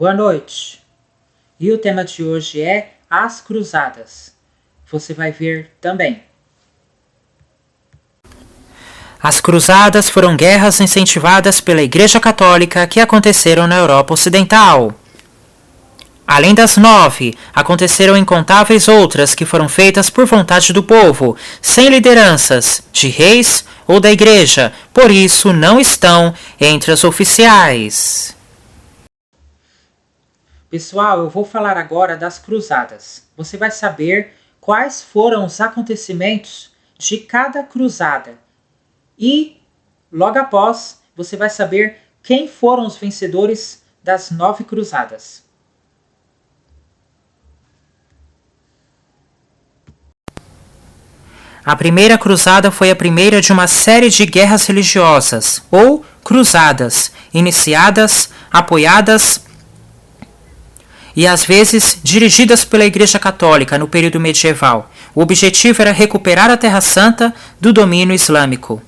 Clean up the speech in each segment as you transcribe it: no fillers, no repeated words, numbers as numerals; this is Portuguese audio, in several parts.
Boa noite! E o tema de hoje é as Cruzadas. Você vai ver também. As Cruzadas foram guerras incentivadas pela Igreja Católica que aconteceram na Europa Ocidental. Além das 9, aconteceram incontáveis outras que foram feitas por vontade do povo, sem lideranças, de reis ou da Igreja, por isso não estão entre as oficiais. Pessoal, eu vou falar agora das Cruzadas. Você vai saber quais foram os acontecimentos de cada cruzada. E, logo após, você vai saber quem foram os vencedores das 9 cruzadas. A primeira cruzada foi a primeira de uma série de guerras religiosas, ou cruzadas, iniciadas, apoiadas e às vezes dirigidas pela Igreja Católica no período medieval. O objetivo era recuperar a Terra Santa do domínio islâmico.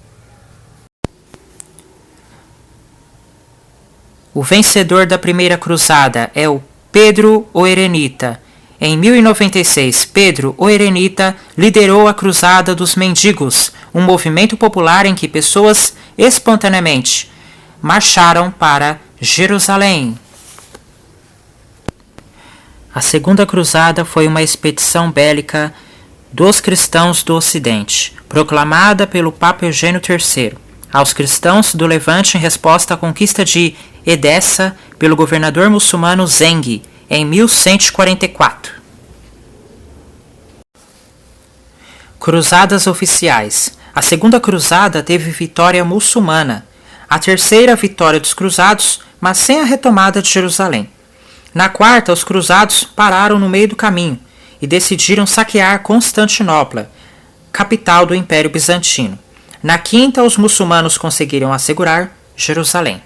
O vencedor da primeira cruzada é o Pedro o Erenita. Em 1096, Pedro o Erenita liderou a Cruzada dos Mendigos, um movimento popular em que pessoas espontaneamente marcharam para Jerusalém. A segunda cruzada foi uma expedição bélica dos cristãos do Ocidente, proclamada pelo Papa Eugênio III, aos cristãos do Levante em resposta à conquista de Edessa pelo governador muçulmano Zeng, em 1144. Cruzadas oficiais. A segunda cruzada teve vitória muçulmana. A terceira, vitória dos cruzados, mas sem a retomada de Jerusalém. Na quarta, os cruzados pararam no meio do caminho e decidiram saquear Constantinopla, capital do Império Bizantino. Na quinta, os muçulmanos conseguiram assegurar Jerusalém.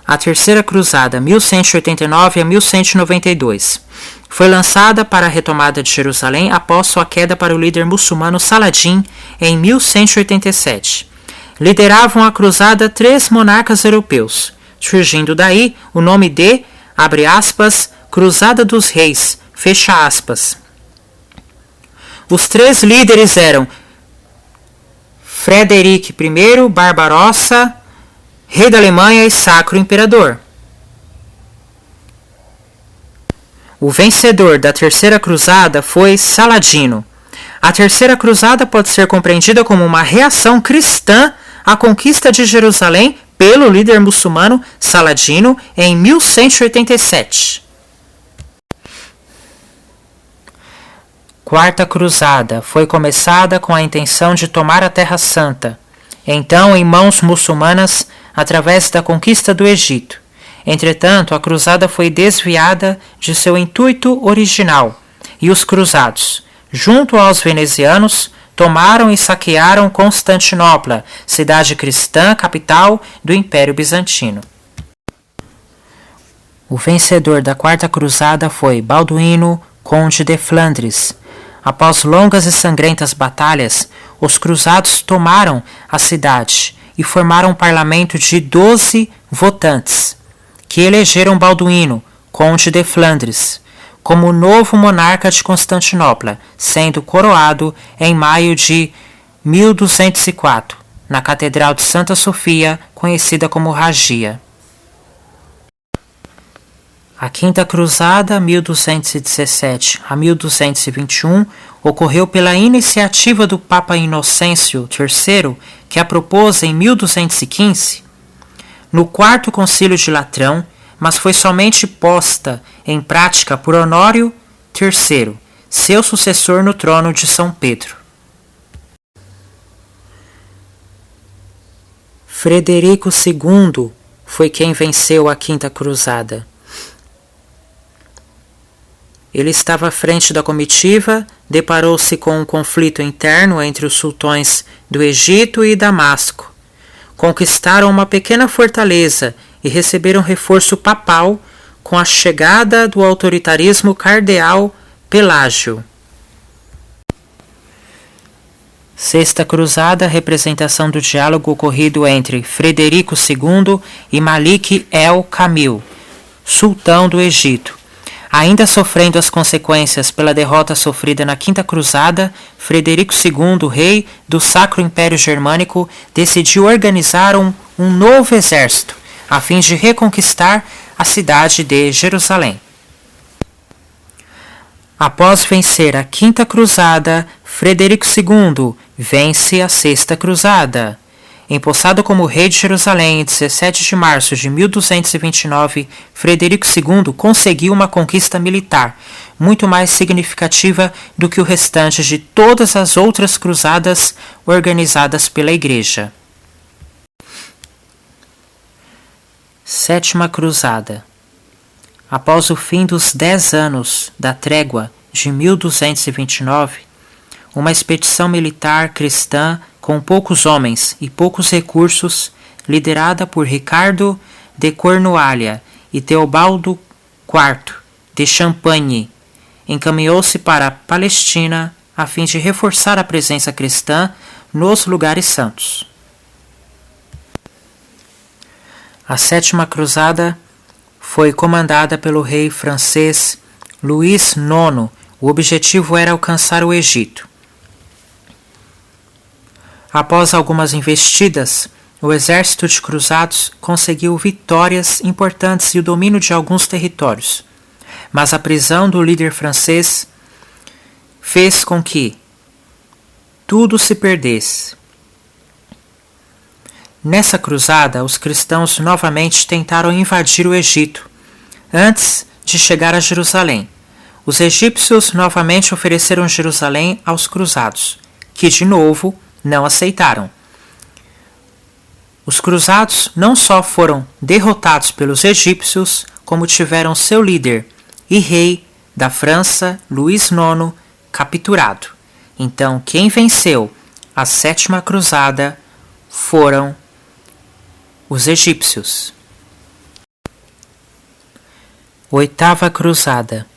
A terceira cruzada, 1189 a 1192, foi lançada para a retomada de Jerusalém após sua queda para o líder muçulmano Saladin em 1187. Lideravam a cruzada 3 monarcas europeus, surgindo daí o nome de, abre aspas, Cruzada dos Reis, fecha aspas. Os 3 líderes eram Frederico I Barbarossa, rei da Alemanha e sacro imperador. O vencedor da terceira cruzada foi Saladino. A terceira cruzada pode ser compreendida como uma reação cristã à conquista de Jerusalém pelo líder muçulmano Saladino em 1187. Quarta cruzada foi começada com a intenção de tomar a Terra Santa, então em mãos muçulmanas, através da conquista do Egito. Entretanto, a cruzada foi desviada de seu intuito original, e os cruzados, junto aos venezianos, tomaram e saquearam Constantinopla, cidade cristã capital do Império Bizantino. O vencedor da quarta cruzada foi Balduíno, conde de Flandres. Após longas e sangrentas batalhas, os cruzados tomaram a cidade e formaram um parlamento de 12 votantes, que elegeram Balduíno, conde de Flandres, como novo monarca de Constantinopla, sendo coroado em maio de 1204, na Catedral de Santa Sofia, conhecida como Ragia. A Quinta Cruzada, 1217 a 1221, ocorreu pela iniciativa do Papa Inocêncio III, que a propôs em 1215, no Quarto Concílio de Latrão, mas foi somente posta em prática por Honório III, seu sucessor no trono de São Pedro. Frederico II foi quem venceu a Quinta Cruzada. Ele estava à frente da comitiva, deparou-se com um conflito interno entre os sultões do Egito e Damasco. Conquistaram uma pequena fortaleza e receberam reforço papal com a chegada do autoritarismo cardeal Pelágio. Sexta Cruzada, representação do diálogo ocorrido entre Frederico II e Malik el-Kamil, sultão do Egito. Ainda sofrendo as consequências pela derrota sofrida na Quinta Cruzada, Frederico II, rei do Sacro Império Germânico, decidiu organizar um novo exército, a fim de reconquistar a cidade de Jerusalém. Após vencer a Quinta Cruzada, Frederico II vence a Sexta Cruzada. Empossado como rei de Jerusalém em 17 de março de 1229, Frederico II conseguiu uma conquista militar muito mais significativa do que o restante de todas as outras cruzadas organizadas pela Igreja. Sétima Cruzada. Após o fim dos 10 anos da trégua de 1229, uma expedição militar cristã com poucos homens e poucos recursos, liderada por Ricardo de Cornualha e Teobaldo IV de Champagne, encaminhou-se para a Palestina a fim de reforçar a presença cristã nos lugares santos. A Sétima Cruzada foi comandada pelo rei francês Luís IX. O objetivo era alcançar o Egito. Após algumas investidas, o exército de cruzados conseguiu vitórias importantes e o domínio de alguns territórios, mas a prisão do líder francês fez com que tudo se perdesse. Nessa cruzada, os cristãos novamente tentaram invadir o Egito, antes de chegar a Jerusalém. Os egípcios novamente ofereceram Jerusalém aos cruzados, que de novo não aceitaram. Os cruzados não só foram derrotados pelos egípcios, como tiveram seu líder e rei da França, Luís IX, capturado. Então, quem venceu a Sétima Cruzada foram os egípcios. Oitava Cruzada.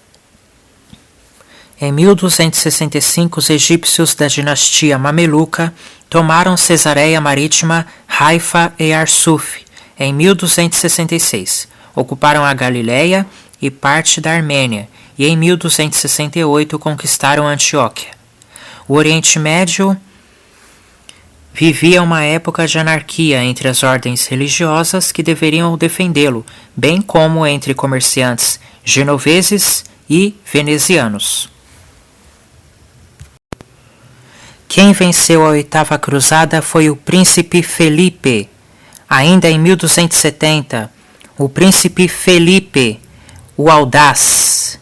Em 1265, os egípcios da dinastia Mameluca tomaram Cesareia Marítima, Haifa e Arsuf. Em 1266, ocuparam a Galileia e parte da Armênia, e em 1268 conquistaram Antioquia. O Oriente Médio vivia uma época de anarquia entre as ordens religiosas que deveriam defendê-lo, bem como entre comerciantes genoveses e venezianos. Quem venceu a Oitava Cruzada foi o príncipe Felipe. Ainda em 1270, o príncipe Felipe, o Audaz,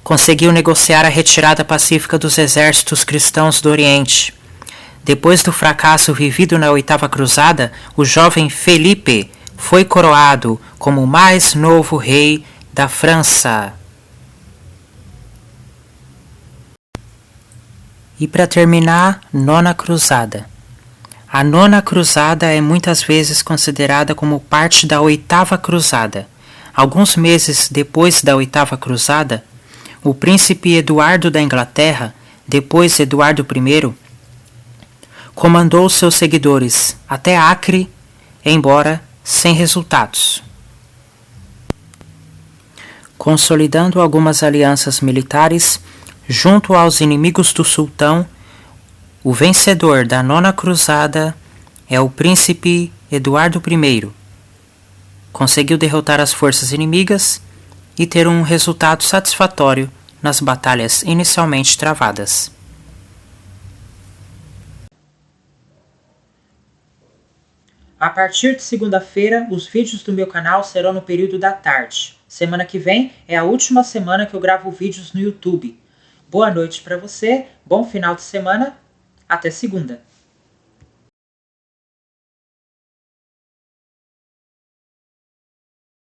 conseguiu negociar a retirada pacífica dos exércitos cristãos do Oriente. Depois do fracasso vivido na Oitava Cruzada, o jovem Felipe foi coroado como o mais novo rei da França. E para terminar, Nona Cruzada. A Nona Cruzada é muitas vezes considerada como parte da Oitava Cruzada. Alguns meses depois da Oitava Cruzada, o príncipe Eduardo da Inglaterra, depois Eduardo I, comandou seus seguidores até Acre, embora sem resultados. Consolidando algumas alianças militares junto aos inimigos do sultão, o vencedor da Nona Cruzada é o príncipe Eduardo I. Conseguiu derrotar as forças inimigas e ter um resultado satisfatório nas batalhas inicialmente travadas. A partir de segunda-feira, os vídeos do meu canal serão no período da tarde. Semana que vem é a última semana que eu gravo vídeos no YouTube. Boa noite para você, bom final de semana, até segunda.